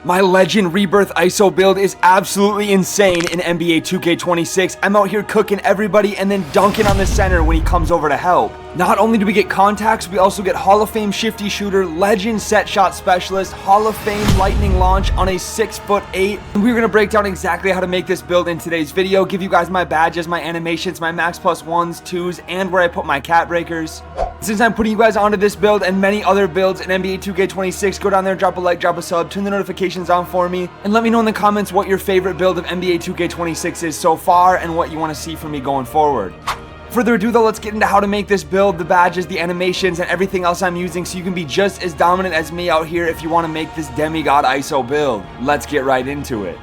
My Legend Rebirth ISO build is absolutely insane in NBA 2K26. I'm out here cooking everybody and then dunking on the center when he comes over to help. Not only do we get contacts, we also get Hall of Fame shifty shooter, Legend set shot specialist, Hall of Fame lightning launch on a 6'8". We're going to break down exactly how to make this build in today's video, give you guys my badges, my animations, my max plus 1s, 2s, and where I put my cat breakers. Since I'm putting you guys onto this build and many other builds in NBA 2K26, go down there, drop a like, drop a sub, turn the notifications on for me, and let me know in the comments what your favorite build of NBA 2K26 is so far and what you want to see from me going forward. Further ado though, let's get into how to make this build, the badges, the animations, and everything else I'm using so you can be just as dominant as me out here if you want to make this demigod ISO build. Let's get right into it.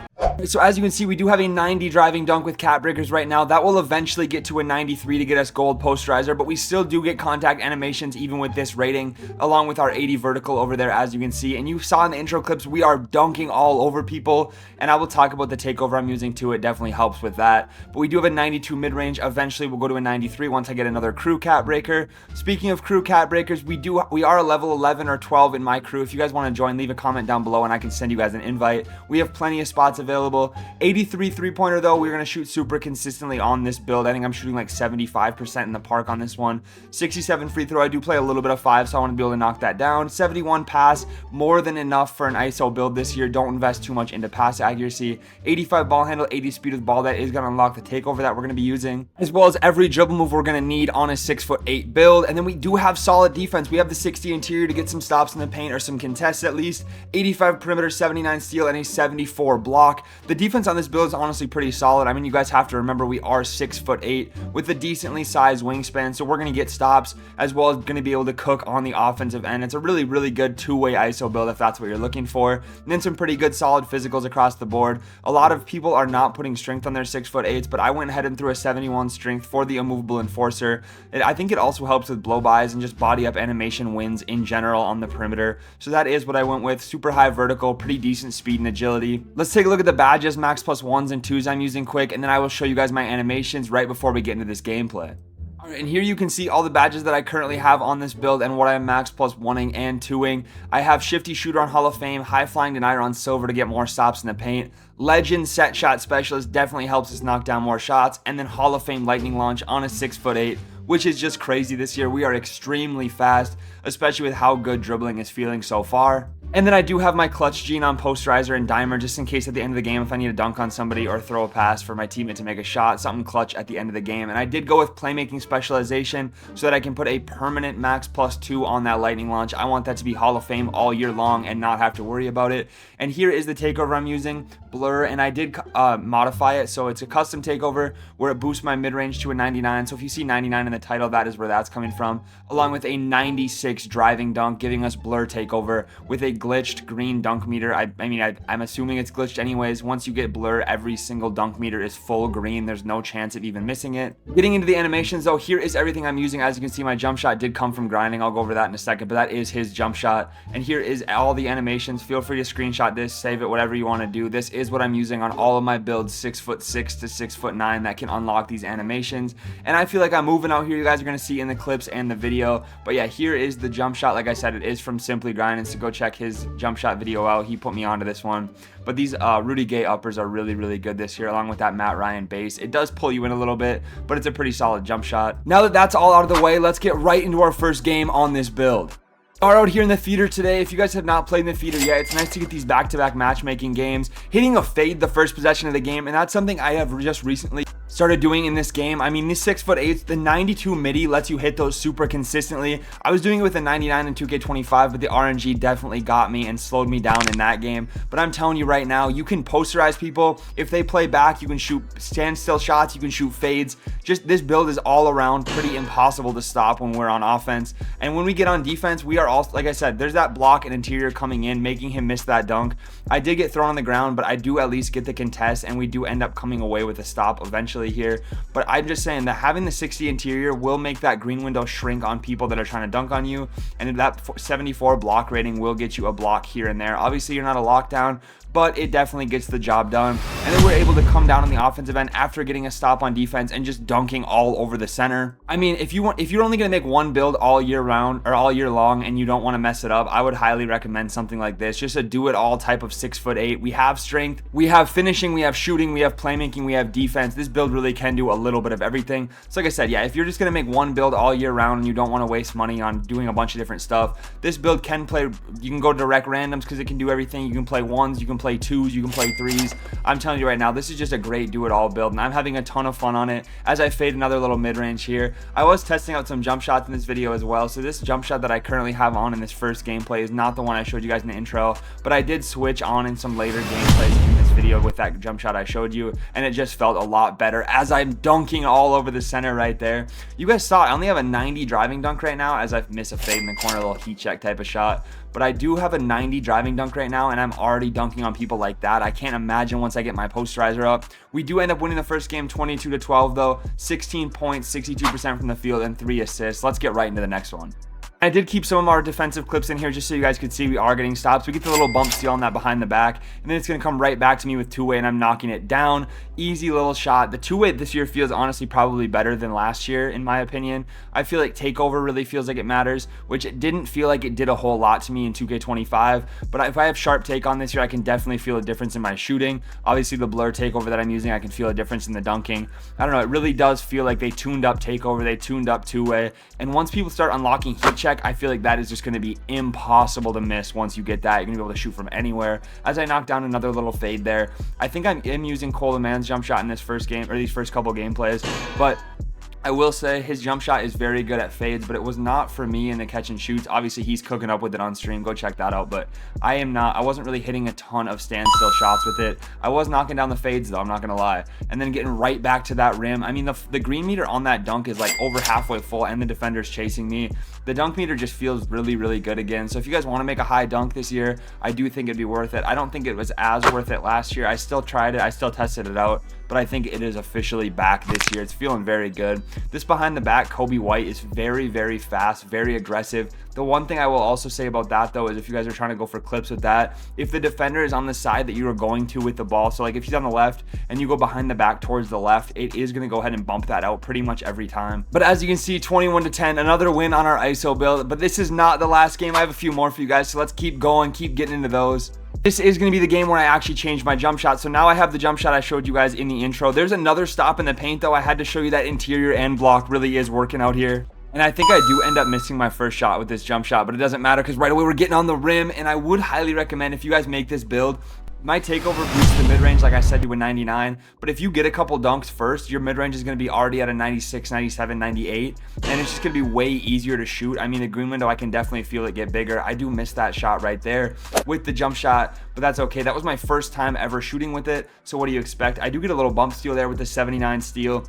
So as you can see, we do have a 90 driving dunk with cat breakers right now. That will eventually get to a 93 to get us gold posterizer, but we still do get contact animations even with this rating, along with our 80 vertical over there, as you can see. And you saw in the intro clips, we are dunking all over people, and I will talk about the takeover I'm using too. It definitely helps with that. But we do have a 92 mid-range. Eventually we'll go to a 93 once I get another crew cat breaker. Speaking of crew cat breakers, we are a level 11 or 12 in my crew. If you guys want to join, leave a comment down below and I can send you guys an invite. We have plenty of spots available. 83 three-pointer though, we're going to shoot super consistently on this build. I think I'm shooting like 75% in the park on this one. 67 free throw, I do play a little bit of 5, so I want to be able to knock that down. 71 pass, more than enough for an ISO build this year. Don't invest too much into pass accuracy. 85 ball handle, 80 speed with ball. That is going to unlock the takeover that we're going to be using, as well as every dribble move we're going to need on a 6'8" build. And then we do have solid defense. We have the 60 interior to get some stops in the paint or some contests at least. 85 perimeter, 79 steal, and a 74 block. The defense on this build is honestly pretty solid. I mean, you guys have to remember we are 6'8" with a decently sized wingspan, so we're going to get stops as well as going to be able to cook on the offensive end. It's a really, really good two-way ISO build if that's what you're looking for. And then some pretty good solid physicals across the board. A lot of people are not putting strength on their 6'8s, but I went ahead and threw a 71 strength for the immovable enforcer. I think it also helps with blow-bys and just body up animation wins in general on the perimeter. So that is what I went with. Super high vertical, pretty decent speed and agility. Let's take a look at the badges, max plus 1s and 2s I'm using quick, and then I will show you guys my animations right before we get into this gameplay. Alright, and here you can see all the badges that I currently have on this build and what I'm max plus 1ing and 2ing. I have shifty shooter on Hall of Fame, high flying denier on silver to get more stops in the paint. Legend set shot specialist definitely helps us knock down more shots, and then Hall of Fame lightning launch on a 6'8", which is just crazy this year. We are extremely fast, especially with how good dribbling is feeling so far. And then I do have my clutch gene on posterizer and dimer just in case at the end of the game if I need to dunk on somebody or throw a pass for my teammate to make a shot, something clutch at the end of the game. And I did go with playmaking specialization so that I can put a permanent max plus 2 on that lightning launch. I want that to be Hall of Fame all year long and not have to worry about it. And here is the takeover I'm using, blur, and I did modify it so it's a custom takeover where it boosts my mid-range to a 99. So if you see 99 in the title, that is where that's coming from, along with a 96 driving dunk, giving us blur takeover with a glitched green dunk meter. I'm assuming it's glitched anyways. Once you get blur, every single dunk meter is full green. There's no chance of even missing it. Getting into the animations though, here is everything I'm using. As you can see, my jump shot did come from grinding. I'll go over that in a second, but that is his jump shot. And here is all the animations. Feel free to screenshot this, save it, whatever you want to do. This is what I'm using on all of my builds, 6'6" to 6'9", that can unlock these animations. And I feel like I'm moving out here. You guys are going to see in the clips and the video. But yeah, here is the jump shot. Like I said, it is from Simply Grinding, so go check his jump shot video out. He put me onto this one. But these Rudy Gay uppers are really, really good this year, along with that Matt Ryan base. It does pull you in a little bit, but it's a pretty solid jump shot. Now that that's all out of the way, let's get right into our first game on this build. Are out here in the theater today. If you guys have not played in the theater yet, it's nice to get these back-to-back matchmaking games, hitting a fade the first possession of the game, and that's something I have just recently started doing in this game. I mean, these 6'8", the 92 Middy lets you hit those super consistently. I was doing it with a 99 in 2K25, but the RNG definitely got me and slowed me down in that game. But I'm telling you right now, you can posterize people. If they play back, you can shoot standstill shots, you can shoot fades. Just this build is all around pretty impossible to stop when we're on offense. And when we get on defense, we are also, like I said, there's that block and interior coming in, making him miss that dunk. I did get thrown on the ground, but I do at least get the contest, and we do end up coming away with a stop eventually here. But I'm just saying that having the 60 interior will make that green window shrink on people that are trying to dunk on you, and that 74 block rating will get you a block here and there. Obviously you're not a lockdown, but it definitely gets the job done. And then we're able to come down on the offensive end after getting a stop on defense and just dunking all over the center. I mean, if you're only going to make one build all year round or all year long and you don't want to mess it up, I would highly recommend something like this. Just a do-it-all type of 6'8". We have strength, we have finishing, we have shooting, we have playmaking, we have defense. This build really can do a little bit of everything. So like I said, yeah, if you're just going to make one build all year round and you don't want to waste money on doing a bunch of different stuff, this build can play. You can go direct randoms because it can do everything. You can play ones, you can play twos, you can play threes. I'm telling you right now, this is just a great do-it-all build, and I'm having a ton of fun on it as I fade another little mid-range here. I was testing out some jump shots in this video as well, so this jump shot that I currently have on in this first gameplay is not the one I showed you guys in the intro, but I did switch on in some later gameplays in this video with that jump shot I showed you, and it just felt a lot better as I'm dunking all over the center right there. You guys saw I only have a 90 driving dunk right now as I miss a fade in the corner, a little heat check type of shot, but I do have a 90 driving dunk right now, and I'm already dunking on people like that. I can't imagine once I get my posterizer up. We do end up winning the first game 22-12 though, 16 points, 62% from the field, and 3 assists. Let's get right into the next one. I did keep some of our defensive clips in here just so you guys could see we are getting stops. We get the little bump steal on that behind the back, and then it's going to come right back to me with two-way, and I'm knocking it down. Easy little shot. The two-way this year feels honestly probably better than last year, in my opinion. I feel like takeover really feels like it matters, which it didn't feel like it did a whole lot to me in 2K25, but if I have sharp take on this year, I can definitely feel a difference in my shooting. Obviously, the blur takeover that I'm using, I can feel a difference in the dunking. I don't know, it really does feel like they tuned up takeover, they tuned up two-way, and once people start unlocking heat check, I feel like that is just going to be impossible to miss. Once you get that, you're going to be able to shoot from anywhere. As I knock down another little fade there, I think I am using Cole Man's jump shot in this first game, or these first couple gameplays, but I will say his jump shot is very good at fades, but it was not for me in the catch and shoots. Obviously, he's cooking up with it on stream. Go check that out. But I wasn't really hitting a ton of standstill shots with it. I was knocking down the fades, though. I'm not going to lie. And then getting right back to that rim. I mean, the green meter on that dunk is like over halfway full, and the defender's chasing me. The dunk meter just feels really, really good again. So if you guys want to make a high dunk this year, I do think it'd be worth it. I don't think it was as worth it last year. I still tried it. I still tested it out. But I think it is officially back this year. It's feeling very good. This behind the back Kobe White is very, very fast, very aggressive. The one thing I will also say about that, though, is if you guys are trying to go for clips with that, if the defender is on the side that you are going to with the ball, so like if he's on the left and you go behind the back towards the left, it is going to go ahead and bump that out pretty much every time. But as you can see, 21-10, another win on our ISO build. But this is not the last game. I have a few more for you guys, so let's keep going, keep getting into those. This is going to be the game where I actually changed my jump shot. So now I have the jump shot I showed you guys in the intro. There's another stop in the paint, though. I had to show you that interior end block really is working out here. And I think I do end up missing my first shot with this jump shot, but it doesn't matter because right away we're getting on the rim. And I would highly recommend, if you guys make this build, my takeover boosts the mid-range, like I said, to a 99. But if you get a couple dunks first, your mid-range is going to be already at a 96, 97, 98. And it's just going to be way easier to shoot. I mean, the green window, I can definitely feel it get bigger. I do miss that shot right there with the jump shot, but that's okay. That was my first time ever shooting with it. So what do you expect? I do get a little bump steal there with the 79 steal.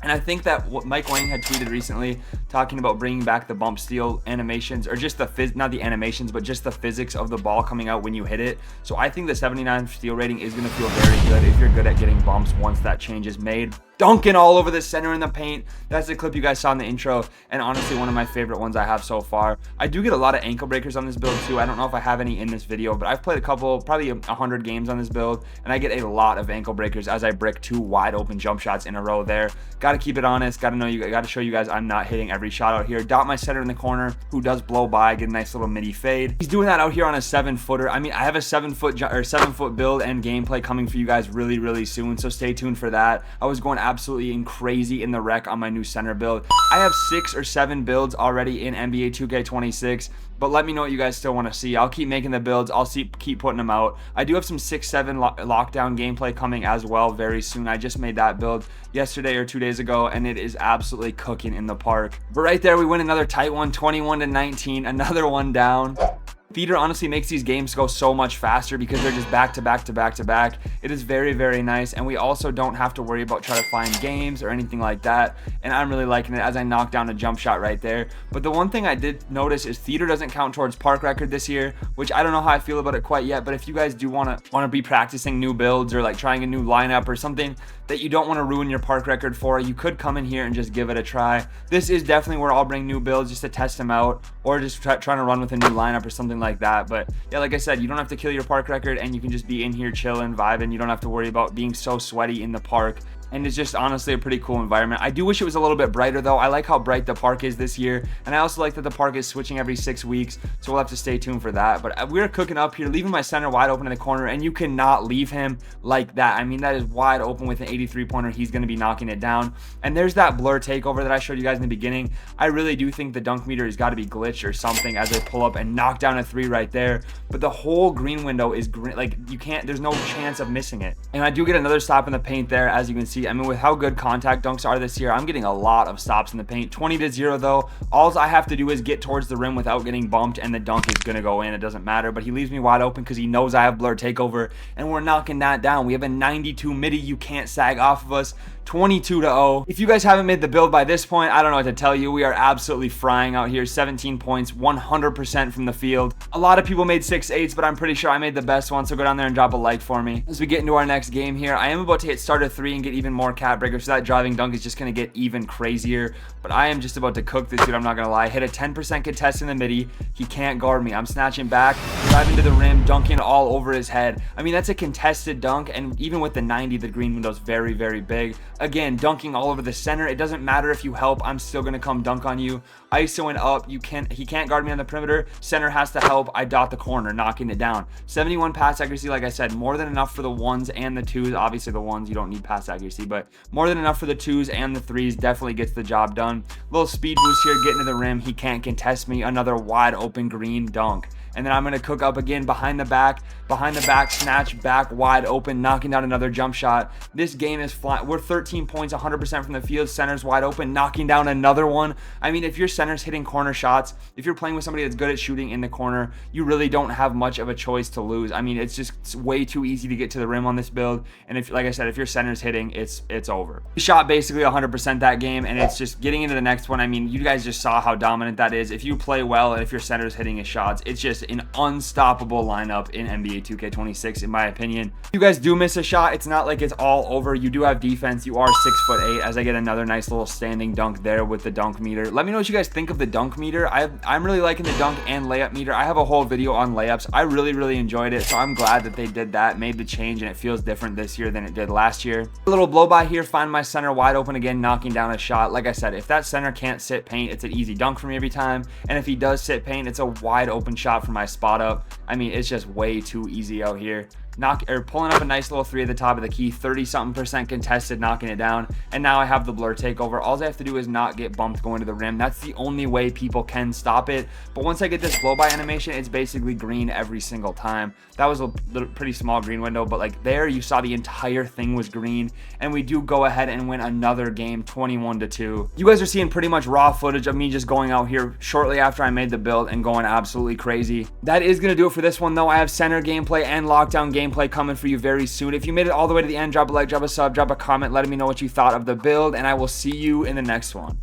And I think that what Mike Wang had tweeted recently, talking about bringing back the bump steal animations, or just not the animations, but just the physics of the ball coming out when you hit it. So I think the 79 steal rating is going to feel very good if you're good at getting bumps once that change is made. Dunking all over the center in the paint. That's the clip you guys saw in the intro, and honestly one of my favorite ones I have so far. I do get a lot of ankle breakers on this build too. I don't know if I have any in this video, but I've played a couple, probably 100 games on this build, and I get a lot of ankle breakers as I brick 2 wide open jump shots in a row there. Got to keep it honest. Got to show you guys I'm not hitting every shot out here. Dot my center in the corner, who does blow by, get a nice little Middy fade. He's doing that out here on a 7-footer. I mean, I have a 7-foot build and gameplay coming for you guys really, really soon, so stay tuned for that. I was going absolutely crazy in the rec on my new center build. I have 6 or 7 builds already in NBA 2K26, but let me know what you guys still want to see. I'll keep making the builds. I'll keep putting them out. I do have some 6-7 lockdown gameplay coming as well very soon. I just made that build yesterday or 2 days ago, and it is absolutely cooking in the park. But right there, we win another tight one, 21-19, another one down. Theater honestly makes these games go so much faster because they're just back to back to back to back. It is very, very nice, and we also don't have to worry about trying to find games or anything like that, and I'm really liking it as I knock down a jump shot right there. But the one thing I did notice is theater doesn't count towards park record this year, which I don't know how I feel about it quite yet, but if you guys do want to be practicing new builds or like trying a new lineup or something that you don't want to ruin your park record for, you could come in here and just give it a try. This is definitely where I'll bring new builds just to test them out, or just trying to run with a new lineup or something something like that. But yeah, like I said, you don't have to kill your park record, and you can just be in here chilling, vibing. You don't have to worry about being so sweaty in the park. And it's just honestly a pretty cool environment. I do wish it was a little bit brighter though. I like how bright the park is this year, and I also like that the park is switching every 6 weeks, so we'll have to stay tuned for that. But we're cooking up here, leaving my center wide open in the corner, and you cannot leave him like that. I mean, that is wide open with an 83 pointer. He's going to be knocking it down. And there's that blur takeover that I showed you guys in the beginning. I really do think the dunk meter has got to be glitched or something as I pull up and knock down a 3 right there. But the whole green window is green, like you can't, there's no chance of missing it. And I do get another stop in the paint there, as you can see. I mean, with how good contact dunks are this year, I'm getting a lot of stops in the paint. 20-0 though. All I have to do is get towards the rim without getting bumped, and the dunk is gonna go in. It doesn't matter. But he leaves me wide open because he knows I have blur takeover, and we're knocking that down. We have a 92 Middy. You can't sag off of us. 22-0. If you guys haven't made the build by this point, I don't know what to tell you. We are absolutely frying out here. 17 points, 100% from the field. A lot of people made 6-8s, but I'm pretty sure I made the best one, so go down there and drop a like for me. As we get into our next game here, I am about to hit starter 3 and get even more cat breakers, so that driving dunk is just going to get even crazier. But I am just about to cook this dude, I'm not going to lie. Hit a 10% contest in the Middy. He can't guard me. I'm snatching back, driving to the rim, dunking all over his head. I mean, that's a contested dunk, and even with the 90, the green window's very, very big. Again, dunking all over the center. It doesn't matter if you help, I'm still gonna come dunk on you. ISOing up, he can't guard me on the perimeter. Center has to help. I dot the corner, knocking it down. 71 pass accuracy, like I said, more than enough for the 1s and the 2s. Obviously the 1s, you don't need pass accuracy, but more than enough for the 2s and the 3s. Definitely gets the job done. Little speed boost here, getting to the rim. He can't contest me. Another wide open green dunk. And then I'm going to cook up again behind the back, snatch back, wide open, knocking down another jump shot. This game is flat. We're 13 points, 100% from the field. Center's wide open, knocking down another one. I mean, if your center's hitting corner shots, if you're playing with somebody that's good at shooting in the corner, you really don't have much of a choice to lose. I mean, it's just way too easy to get to the rim on this build. And if, like I said, if your center's hitting, it's over. We shot basically 100% that game, and it's just getting into the next one. I mean, you guys just saw how dominant that is. If you play well and if your center's hitting his shots, it's just an unstoppable lineup in NBA 2K26, in my opinion. If you guys do miss a shot, it's not like it's all over. You do have defense. You are 6'8", as I get another nice little standing dunk there with the dunk meter. Let me know what you guys think of the dunk meter. I'm really liking the dunk and layup meter. I have a whole video on layups. I really enjoyed it, so I'm glad that they did that, made the change, and it feels different this year than it did last year. A little blow by here, find my center wide open again, knocking down a shot. Like I said, if that center can't sit paint, it's an easy dunk for me every time, and if he does sit paint, it's a wide open shot for my spot up. I mean, it's just way too easy out here. Pulling up a nice little 3 at the top of the key, 30-something% contested, knocking it down. And now I have the blur takeover. All I have to do is not get bumped going to the rim. That's the only way people can stop it. But once I get this blow by animation, it's basically green every single time. That was a pretty small green window, but like there you saw the entire thing was green. And we do go ahead and win another game, 21-2. You guys are seeing pretty much raw footage of me just going out here shortly after I made the build and going absolutely crazy. That is going to do it for this one though. I have center gameplay and lockdown gameplay coming for you very soon. If you made it all the way to the end, drop a like, drop a sub, drop a comment, letting me know what you thought of the build, and I will see you in the next one.